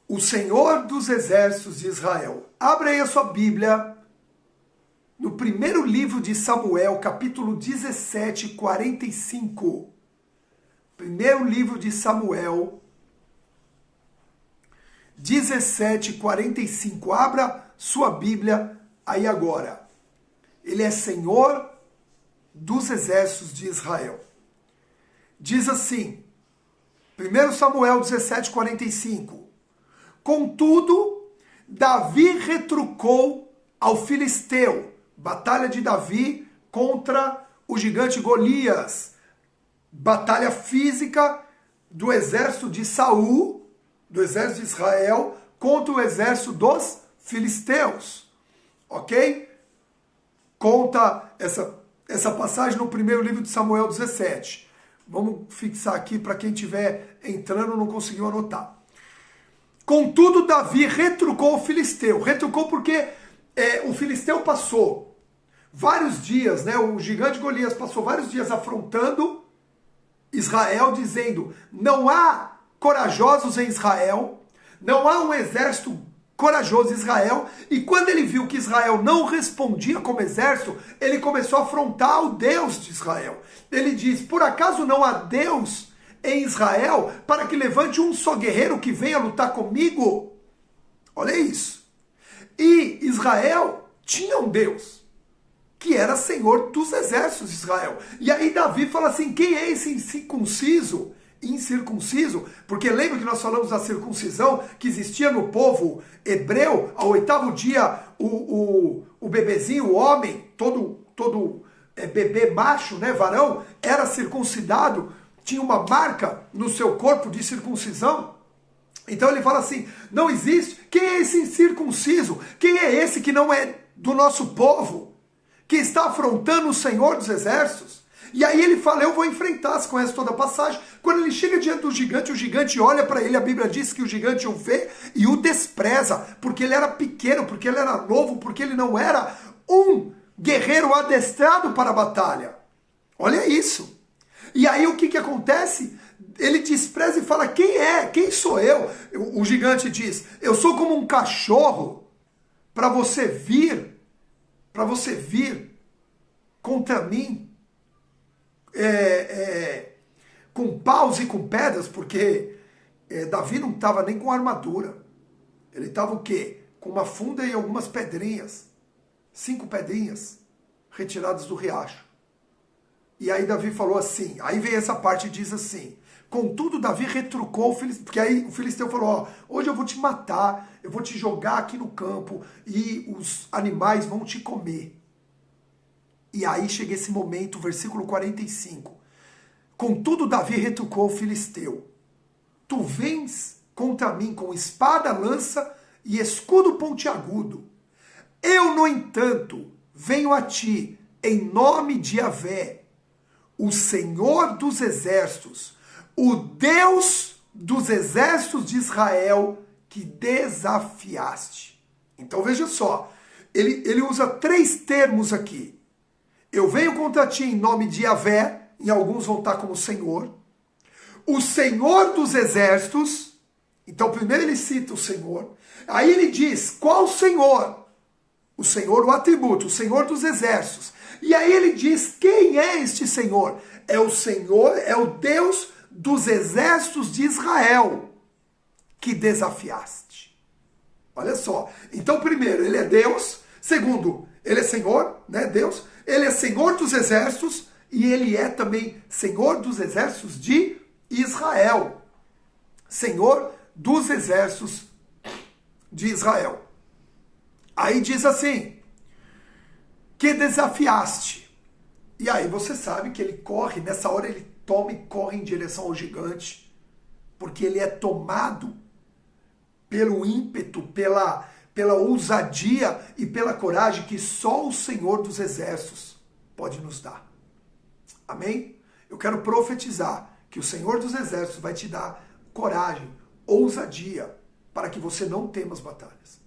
O Senhor dos exércitos de Israel. Abre aí a sua Bíblia no primeiro livro de Samuel, capítulo 17, 45. Primeiro livro de Samuel, 17, 45. Abra sua Bíblia aí agora. Ele é Senhor dos exércitos de Israel. Diz assim, 1 Samuel 17, 45. Contudo, Davi retrucou ao filisteu. Batalha de Davi contra o gigante Golias. Batalha física do exército de Saul, do exército de Israel, contra o exército dos filisteus. Ok? Conta essa passagem no primeiro livro de Samuel 17. Vamos fixar aqui para quem estiver entrando não conseguiu anotar. Contudo, Davi retrucou o filisteu. Retrucou porque o filisteu passou vários dias, né? O gigante Golias passou vários dias afrontando Israel, dizendo: não há corajosos em Israel, não há um exército corajoso em Israel. E quando ele viu que Israel não respondia como exército, ele começou a afrontar o Deus de Israel. Ele diz: por acaso não há Deus em Israel para que levante um só guerreiro que venha lutar comigo? Olha isso. E Israel tinha um Deus que era Senhor dos exércitos de Israel. E aí Davi fala assim: quem é esse incircunciso? Porque lembra que nós falamos da circuncisão que existia no povo hebreu, ao 8º dia o bebezinho, o homem, todo bebê macho, né, varão, era circuncidado, tinha uma marca no seu corpo de circuncisão. Então ele fala assim: não existe. Quem é esse incircunciso? Quem é esse que não é do nosso povo, que está afrontando o Senhor dos exércitos? E aí ele fala: eu vou enfrentar, você conhece toda a passagem. Quando ele chega diante do gigante, o gigante olha para ele, a Bíblia diz que o gigante o vê e o despreza, porque ele era pequeno, porque ele era novo, porque ele não era um guerreiro adestrado para a batalha. Olha isso. E aí o que acontece? Ele despreza e fala: quem é? Quem sou eu? O gigante diz: eu sou como um cachorro para você vir contra mim com paus e com pedras, porque Davi não estava nem com armadura. Ele estava o quê? Com uma funda e algumas pedrinhas. 5 pedrinhas retiradas do riacho. E aí Davi falou assim, aí vem essa parte e diz assim: contudo Davi retrucou o filisteu, porque aí o filisteu falou: ó, hoje eu vou te matar, eu vou te jogar aqui no campo e os animais vão te comer. E aí chega esse momento, versículo 45. Contudo Davi retrucou o filisteu: tu vens contra mim com espada, lança e escudo pontiagudo. Eu, no entanto, venho a ti em nome de Yahvé, o Senhor dos exércitos, o Deus dos exércitos de Israel, que desafiaste. Então veja só, ele usa 3 termos aqui. Eu venho contra ti em nome de Yahvé, em alguns vão estar como Senhor. O Senhor dos exércitos. Então primeiro ele cita o Senhor. Aí ele diz: qual Senhor? O Senhor, o atributo, o Senhor dos exércitos. E aí ele diz: quem é este Senhor? É o Senhor, é o Deus dos exércitos de Israel, que desafiaste. Olha só. Então primeiro, ele é Deus. Segundo, ele é Senhor, né, Deus. Ele é Senhor dos exércitos e ele é também Senhor dos exércitos de Israel. Senhor dos exércitos de Israel. Aí diz assim: que desafiaste. E aí você sabe que ele corre, nessa hora ele toma e corre em direção ao gigante, porque ele é tomado pelo ímpeto, pela ousadia e pela coragem que só o Senhor dos exércitos pode nos dar. Amém? Eu quero profetizar que o Senhor dos exércitos vai te dar coragem, ousadia, para que você não tema as batalhas.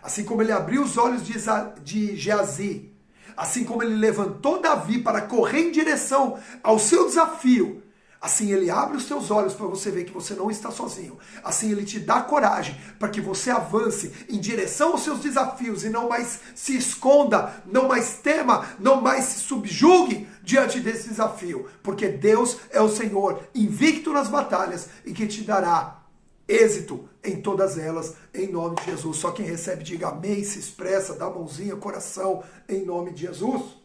Assim como ele abriu os olhos de Geazi, assim como ele levantou Davi para correr em direção ao seu desafio, Assim ele abre os teus olhos para você ver que você não está sozinho. Assim ele te dá coragem para que você avance em direção aos seus desafios e não mais se esconda, não mais tema, não mais se subjugue diante desse desafio. Porque Deus é o Senhor, invicto nas batalhas e que te dará êxito em todas elas, em nome de Jesus. Só quem recebe diga amém, se expressa, dá mãozinha, coração, em nome de Jesus.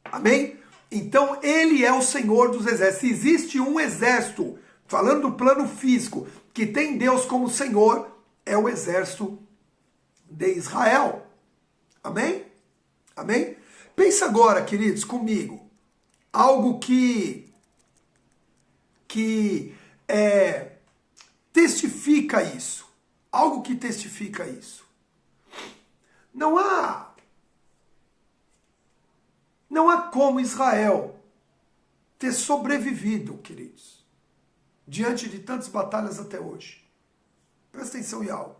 Amém? Então ele é o Senhor dos exércitos. Se existe um exército, falando do plano físico, que tem Deus como Senhor, é o exército de Israel. Amém? Amém? Pensa agora, queridos, comigo, algo que testifica isso. Algo que testifica isso. Não há como Israel ter sobrevivido, queridos, diante de tantas batalhas até hoje. Presta atenção em algo.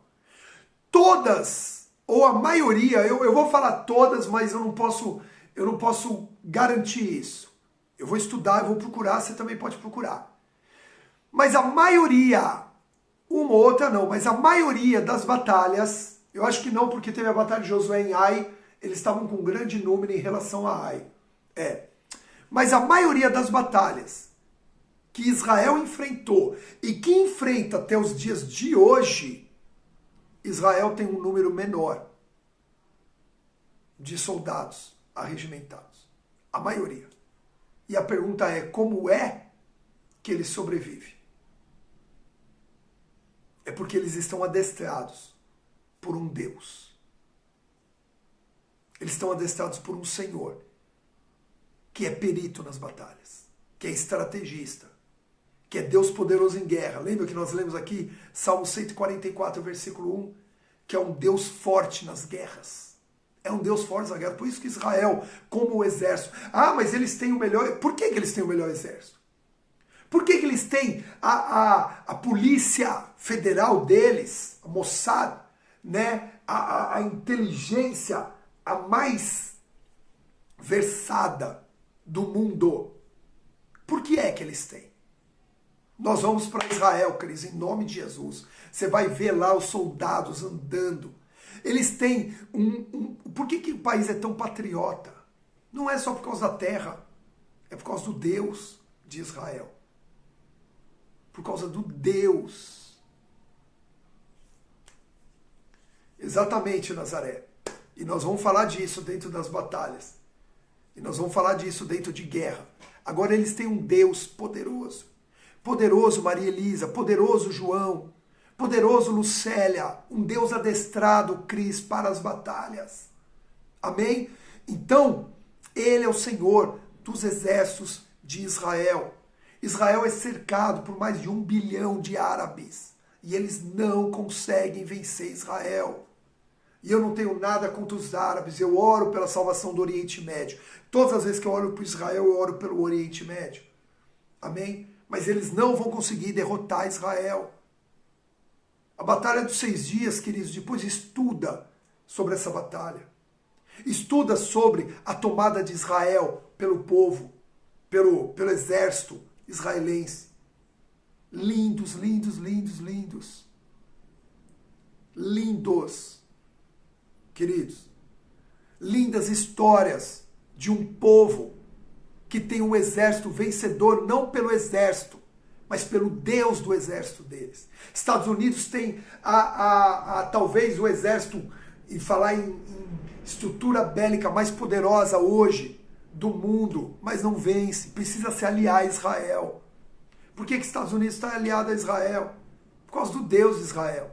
Todas, ou a maioria, eu vou falar todas, mas eu não posso garantir isso. Eu vou estudar, eu vou procurar, você também pode procurar. Mas a maioria, uma ou outra não, mas a maioria das batalhas, eu acho que não, porque teve a batalha de Josué em Ai, eles estavam com um grande número em relação a Ai. Mas a maioria das batalhas que Israel enfrentou e que enfrenta até os dias de hoje, Israel tem um número menor de soldados arregimentados. A maioria. E a pergunta é, como é que eles sobrevivem? É porque eles estão adestrados por um Deus. Eles estão adestrados por um Senhor, que é perito nas batalhas, que é estrategista, que é Deus poderoso em guerra. Lembra que nós lemos aqui, Salmo 144, versículo 1, que é um Deus forte nas guerras. É um Deus forte nas guerras. Por isso que Israel, como o exército... Ah, mas eles têm o melhor... Por que eles têm o melhor exército? Por que eles têm a polícia federal deles, a Mossad, né? a inteligência a mais versada do mundo? Por que é que eles têm? Nós vamos para Israel, Cris, em nome de Jesus. Você vai ver lá os soldados andando. Eles têm Por que o país é tão patriota? Não é só por causa da terra, é por causa do Deus de Israel. Por causa do Deus. Exatamente, Nazaré. E nós vamos falar disso dentro das batalhas. E nós vamos falar disso dentro de guerra. Agora eles têm um Deus poderoso. Poderoso Maria Elisa, poderoso João, poderoso Lucélia, um Deus adestrado, Cris, para as batalhas. Amém? Então, ele é o Senhor dos exércitos de Israel. Israel é cercado por mais de 1 bilhão de árabes. E eles não conseguem vencer Israel. E eu não tenho nada contra os árabes, eu oro pela salvação do Oriente Médio. Todas as vezes que eu oro por Israel, eu oro pelo Oriente Médio. Amém? Mas eles não vão conseguir derrotar Israel. A batalha dos 6 dias, queridos, depois estuda sobre essa batalha. Estuda sobre a tomada de Israel pelo povo, pelo exército israelense. Lindos, lindos, lindos, lindos. Lindos. Queridos, lindas histórias de um povo que tem um exército vencedor, não pelo exército, mas pelo Deus do exército deles. Estados Unidos tem talvez o exército, e falar em estrutura bélica mais poderosa hoje do mundo, mas não vence, precisa se aliar a Israel. Por que Estados Unidos está aliado a Israel? Por causa do Deus de Israel.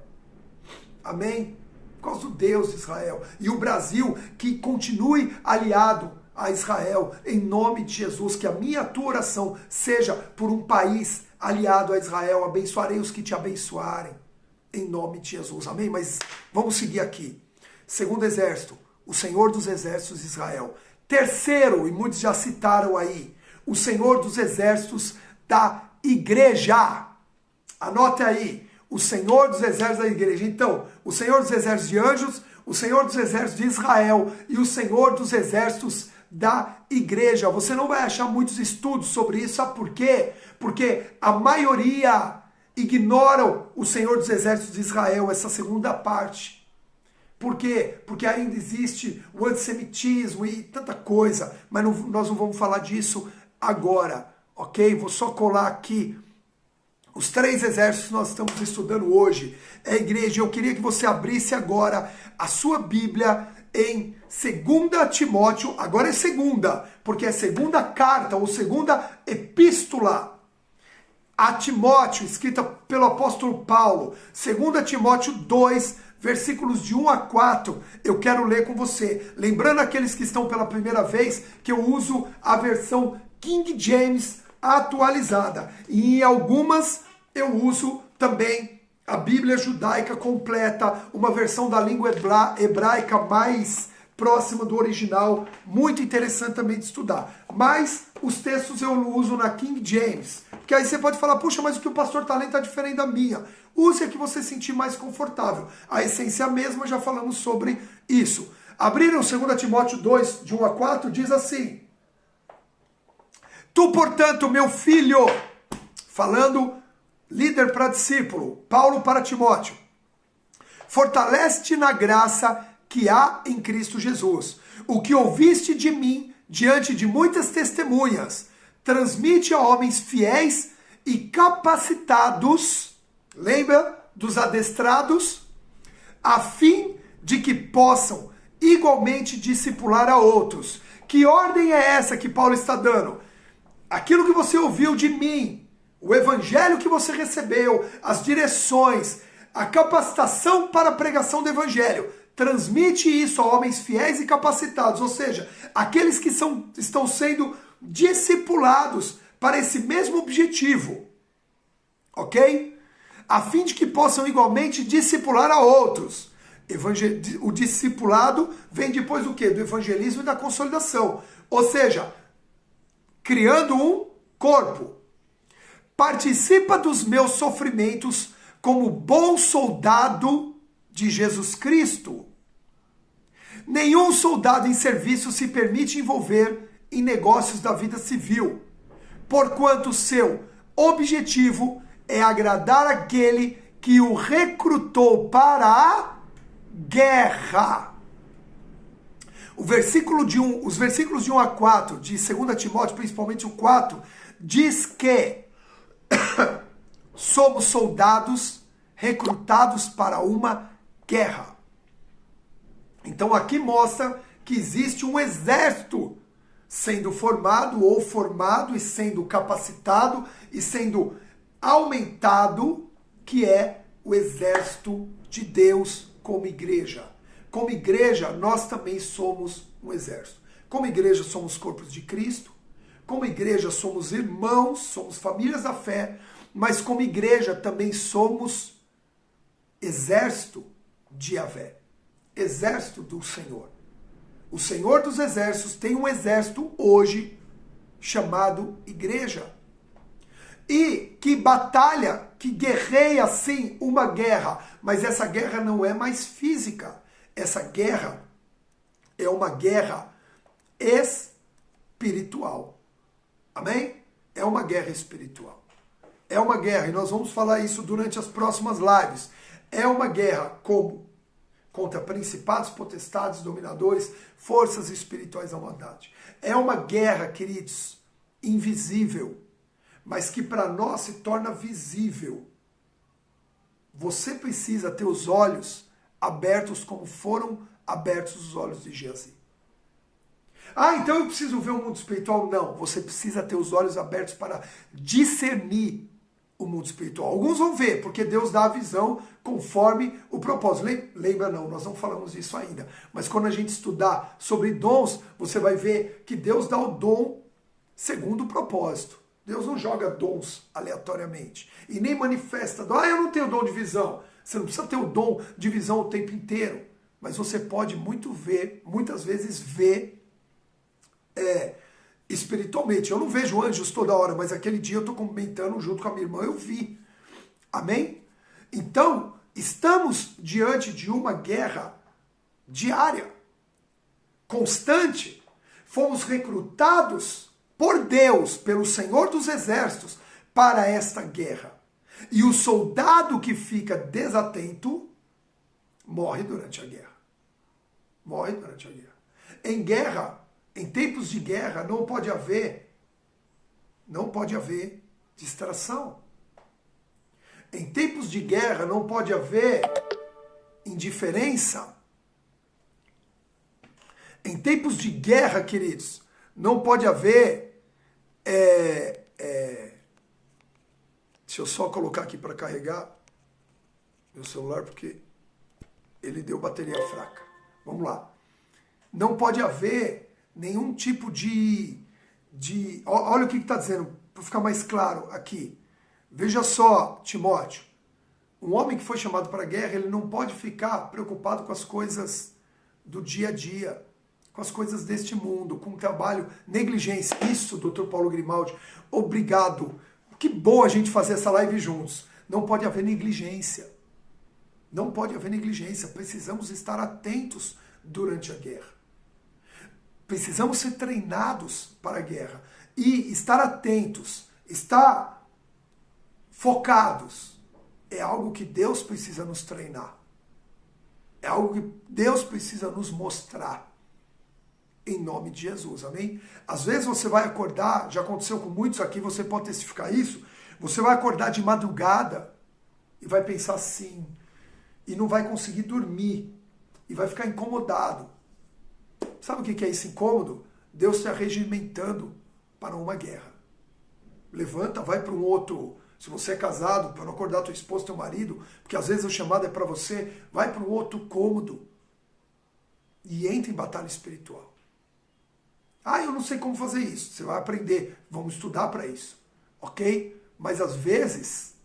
Amém? Por causa do Deus de Israel. E o Brasil, que continue aliado a Israel, em nome de Jesus, que a minha a tua oração seja por um país aliado a Israel. Abençoarei os que te abençoarem, em nome de Jesus. Amém? Mas vamos seguir aqui. Segundo exército, o Senhor dos exércitos de Israel. Terceiro, e muitos já citaram aí, o Senhor dos exércitos da igreja. Anote aí, o Senhor dos exércitos da igreja. Então, o Senhor dos exércitos de anjos, o Senhor dos exércitos de Israel e o Senhor dos exércitos da igreja. Você não vai achar muitos estudos sobre isso, sabe por quê? Porque a maioria ignoram o Senhor dos Exércitos de Israel, essa segunda parte. Por quê? Porque ainda existe o antissemitismo e tanta coisa, mas nós não vamos falar disso agora, ok? Vou só colar aqui os 3 exércitos que nós estamos estudando hoje. É a igreja. Eu queria que você abrisse agora a sua Bíblia em 2 Timóteo, agora é segunda, porque é segunda carta ou segunda epístola a Timóteo, escrita pelo apóstolo Paulo. 2 Timóteo 2, versículos de 1 a 4, eu quero ler com você. Lembrando aqueles que estão pela primeira vez, que eu uso a versão King James atualizada. E em algumas eu uso também a Bíblia judaica completa, uma versão da língua hebraica mais próxima do original, muito interessante também de estudar. Mas os textos eu uso na King James, porque aí você pode falar, puxa, mas o que o pastor está lendo está diferente da minha. Use a que você sentir mais confortável. A essência é a mesma, já falamos sobre isso. Abriram 2 Timóteo 2, de 1 a 4, diz assim: Tu, portanto, meu filho, falando líder para discípulo, Paulo para Timóteo, fortalece-te na graça que há em Cristo Jesus. O que ouviste de mim diante de muitas testemunhas, transmite a homens fiéis e capacitados, lembra dos adestrados, a fim de que possam igualmente discipular a outros. Que ordem é essa que Paulo está dando? Aquilo que você ouviu de mim, o evangelho que você recebeu, as direções, a capacitação para a pregação do evangelho, transmite isso a homens fiéis e capacitados, ou seja, aqueles que estão sendo discipulados para esse mesmo objetivo, ok? A fim de que possam igualmente discipular a outros. O discipulado vem depois do quê? Do evangelismo e da consolidação, ou seja, criando um corpo. Participa dos meus sofrimentos como bom soldado de Jesus Cristo. Nenhum soldado em serviço se permite envolver em negócios da vida civil, porquanto seu objetivo é agradar aquele que o recrutou para a guerra. Os versículos de 1 a 4 de 2 Timóteo, principalmente o 4, diz que somos soldados recrutados para uma guerra. Então aqui mostra que existe um exército sendo formado e sendo capacitado e sendo aumentado, que é o exército de Deus como igreja. Como igreja, nós também somos um exército. Como igreja, somos corpos de Cristo. Como igreja, somos irmãos, somos famílias da fé. Mas como igreja, também somos exército de Yahvé. Exército do Senhor. O Senhor dos Exércitos tem um exército hoje chamado igreja. E que batalha, que guerreia sim uma guerra, mas essa guerra não é mais física. Essa guerra é uma guerra espiritual. Amém? É uma guerra espiritual. É uma guerra, e nós vamos falar isso durante as próximas lives. É uma guerra como? Contra principados, potestades, dominadores, forças espirituais da maldade. É uma guerra, queridos, invisível, mas que para nós se torna visível. Você precisa ter os olhos abertos como foram abertos os olhos de Geazi. Ah, então eu preciso ver o mundo espiritual? Não, você precisa ter os olhos abertos para discernir o mundo espiritual. Alguns vão ver, porque Deus dá a visão conforme o propósito. Lembra não, nós não falamos disso ainda. Mas quando a gente estudar sobre dons, você vai ver que Deus dá o dom segundo o propósito. Deus não joga dons aleatoriamente. E nem manifesta, eu não tenho dom de visão. Você não precisa ter o dom de visão o tempo inteiro. Mas você pode muitas vezes ver espiritualmente. Eu não vejo anjos toda hora, mas aquele dia eu estou comentando junto com a minha irmã, eu vi. Amém? Então, estamos diante de uma guerra diária, constante. fomos recrutados por Deus, pelo Senhor dos Exércitos, para esta guerra. E o soldado que fica desatento morre durante a guerra. Morre durante a guerra. Em guerra, em tempos de guerra, não pode haver distração. Em tempos de guerra, não pode haver indiferença. Em tempos de guerra, queridos, não pode haver... Deixa eu só colocar aqui para carregar meu celular, porque ele deu bateria fraca. Vamos lá. Não pode haver nenhum tipo de olha o que está dizendo, para ficar mais claro aqui. Veja só, Timóteo. Um homem que foi chamado para a guerra, ele não pode ficar preocupado com as coisas do dia a dia, com as coisas deste mundo, com o trabalho, negligência. Isso, Dr. Paulo Grimaldi, obrigado. Que bom a gente fazer essa live juntos. Não pode haver negligência. Não pode haver negligência. Precisamos estar atentos durante a guerra. Precisamos ser treinados para a guerra. E estar atentos, estar focados, é algo que Deus precisa nos treinar. É algo que Deus precisa nos mostrar. Em nome de Jesus, amém? Às vezes você vai acordar, já aconteceu com muitos aqui, você pode testificar isso, você vai acordar de madrugada e vai pensar assim, e não vai conseguir dormir, e vai ficar incomodado. Sabe o que é esse incômodo? Deus está regimentando para uma guerra. Levanta, vai para um outro, se você é casado, para não acordar tua esposa, teu marido, porque às vezes o chamado é para você, vai para um outro cômodo e entra em batalha espiritual. Ah, eu não sei como fazer isso. Você vai aprender. Vamos estudar para isso. Ok? Mas às vezes,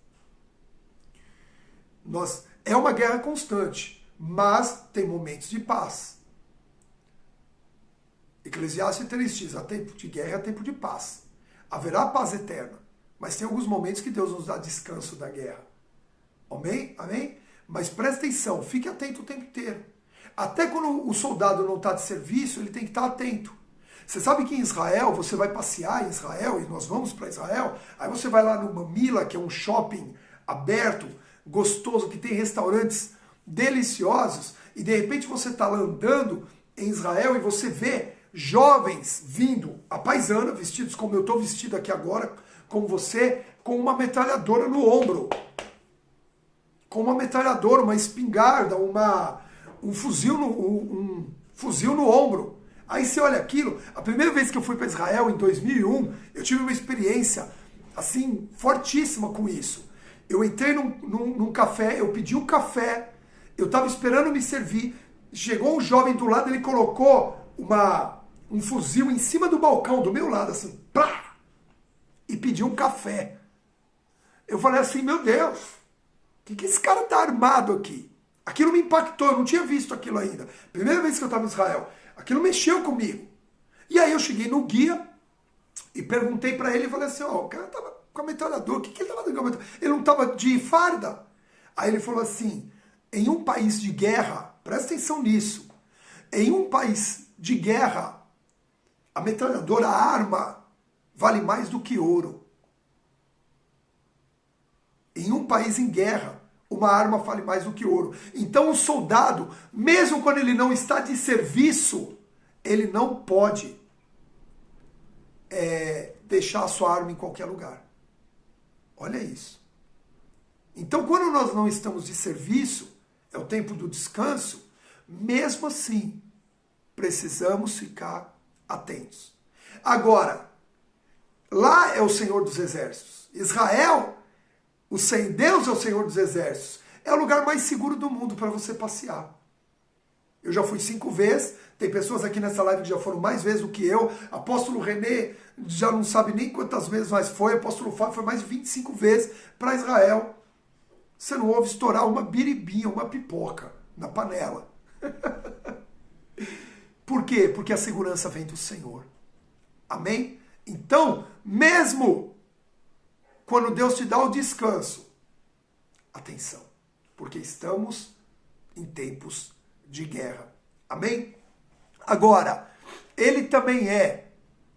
é uma guerra constante. Mas tem momentos de paz. Eclesiastes 3 diz, há tempo de guerra, há tempo de paz. Haverá paz eterna. Mas tem alguns momentos que Deus nos dá descanso da guerra. Amém? Amém? Mas presta atenção, fique atento o tempo inteiro. Até quando o soldado não está de serviço, ele tem que estar atento. Você sabe que em Israel, você vai passear em Israel, e nós vamos para Israel, aí você vai lá no Mamila, que é um shopping aberto, gostoso, que tem restaurantes deliciosos, e de repente você está lá andando em Israel e você vê jovens vindo a paisana, vestidos como eu estou vestido aqui agora, como você, com uma metralhadora no ombro. Com uma metralhadora, uma espingarda, um fuzil no ombro. Aí você olha aquilo, a primeira vez que eu fui para Israel, em 2001, eu tive uma experiência, assim, fortíssima com isso. Eu entrei num café, eu pedi um café, eu estava esperando me servir, chegou um jovem do lado, ele colocou um fuzil em cima do balcão, do meu lado, assim, plá, e pediu um café. Eu falei assim, meu Deus, o que esse cara tá armado aqui? Aquilo me impactou, eu não tinha visto aquilo ainda. Primeira vez que eu estava em Israel. Aquilo mexeu comigo. E aí eu cheguei no guia e perguntei para ele, e falei assim, ó, o cara tava com a metralhadora, o que ele tava fazendo com a metralhadora? Ele não tava de farda? Aí ele falou assim, em um país de guerra, presta atenção nisso, em um país de guerra, a metralhadora, a arma, vale mais do que ouro. Em um país em guerra, uma arma vale mais do que ouro. Então o soldado, mesmo quando ele não está de serviço, ele não pode deixar a sua arma em qualquer lugar. Olha isso. Então quando nós não estamos de serviço, é o tempo do descanso, mesmo assim, precisamos ficar atentos. Agora, lá é o Senhor dos Exércitos. Israel, Deus é o Senhor dos Exércitos. É o lugar mais seguro do mundo para você passear. Eu já fui 5 vezes, tem pessoas aqui nessa live que já foram mais vezes do que eu. Apóstolo René já não sabe nem quantas vezes mais foi. Apóstolo Fábio foi mais de 25 vezes para Israel. Você não ouve estourar uma biribinha, uma pipoca na panela. Por quê? Porque a segurança vem do Senhor. Amém? Então, mesmo quando Deus te dá o descanso, atenção, porque estamos em tempos de guerra. Amém? Agora, Ele também é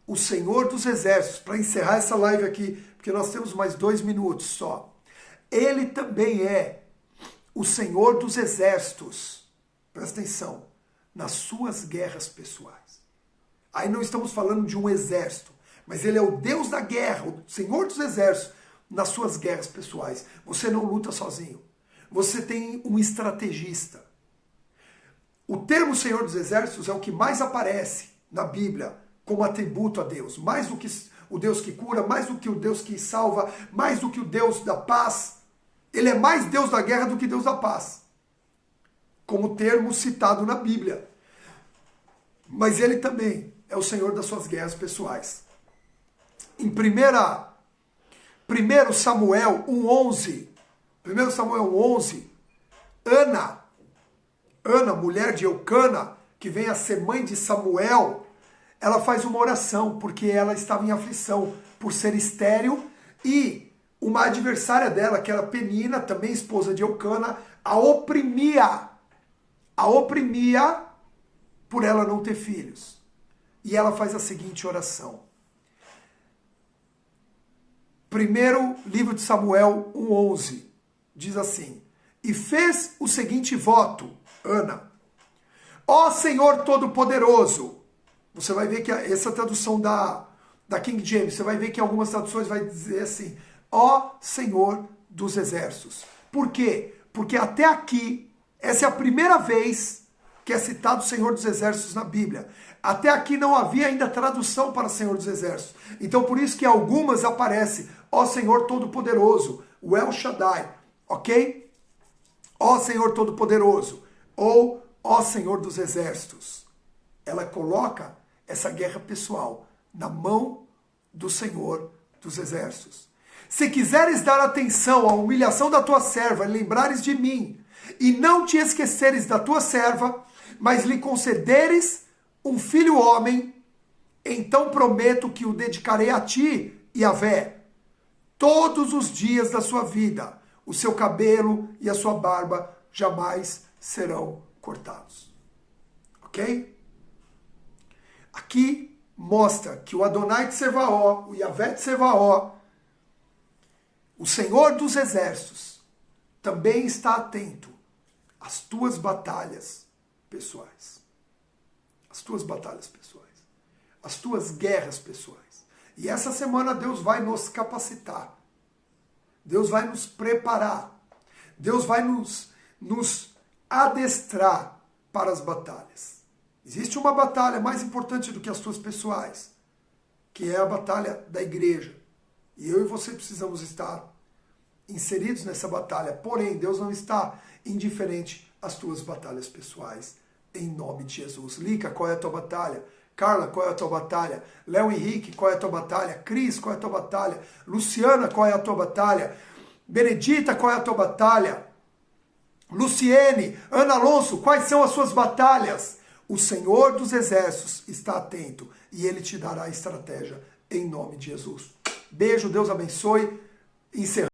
o Senhor dos exércitos. Para encerrar essa live aqui, porque nós temos mais 2 minutos só. Ele também é o Senhor dos exércitos. Presta atenção. Nas suas guerras pessoais. Aí não estamos falando de um exército, mas ele é o Deus da guerra, o Senhor dos exércitos, nas suas guerras pessoais. Você não luta sozinho. Você tem um estrategista. O termo Senhor dos exércitos é o que mais aparece na Bíblia como atributo a Deus. Mais do que o Deus que cura, mais do que o Deus que salva, mais do que o Deus da paz. Ele é mais Deus da guerra do que Deus da paz. Como termo citado na Bíblia. Mas ele também é o Senhor das suas guerras pessoais. Em 1 Samuel 1:11, 1 Samuel 11, Ana, mulher de Eucana, que vem a ser mãe de Samuel, ela faz uma oração, porque ela estava em aflição por ser estéril, e uma adversária dela, que era Penina, também esposa de Eucana, a oprimia por ela não ter filhos. E ela faz a seguinte oração. Primeiro livro de Samuel 1:11 diz assim: e fez o seguinte voto, Ana: ó Senhor Todo-Poderoso. Você vai ver que essa tradução da King James, você vai ver que em algumas traduções vai dizer assim: ó Senhor dos Exércitos. Por quê? Porque até aqui, essa é a primeira vez que é citado o Senhor dos Exércitos na Bíblia. Até aqui não havia ainda tradução para Senhor dos Exércitos. Então por isso que algumas aparecem, ó Senhor Todo-Poderoso, o El Shaddai, ok? Ó Senhor Todo-Poderoso, ou ó Senhor dos Exércitos. Ela coloca essa guerra pessoal na mão do Senhor dos Exércitos. Se quiseres dar atenção à humilhação da tua serva e lembrares de mim, e não te esqueceres da tua serva, mas lhe concederes um filho homem, então prometo que o dedicarei a ti, Yahvé, todos os dias da sua vida. O seu cabelo e a sua barba jamais serão cortados. Ok? Aqui mostra que o Adonai de Sevaó, o Yahvé de Sevaó, o Senhor dos Exércitos, também está atento às tuas batalhas pessoais. As tuas batalhas pessoais. As tuas guerras pessoais. E essa semana Deus vai nos capacitar. Deus vai nos preparar. Deus vai nos adestrar para as batalhas. Existe uma batalha mais importante do que as tuas pessoais, que é a batalha da igreja. E eu e você precisamos estar inseridos nessa batalha. Porém, Deus não está indiferente às tuas batalhas pessoais. Em nome de Jesus. Lica, qual é a tua batalha? Carla, qual é a tua batalha? Léo Henrique, qual é a tua batalha? Cris, qual é a tua batalha? Luciana, qual é a tua batalha? Benedita, qual é a tua batalha? Luciene, Ana Alonso, quais são as suas batalhas? O Senhor dos Exércitos está atento e Ele te dará estratégia em nome de Jesus. Beijo, Deus abençoe. Encerramos.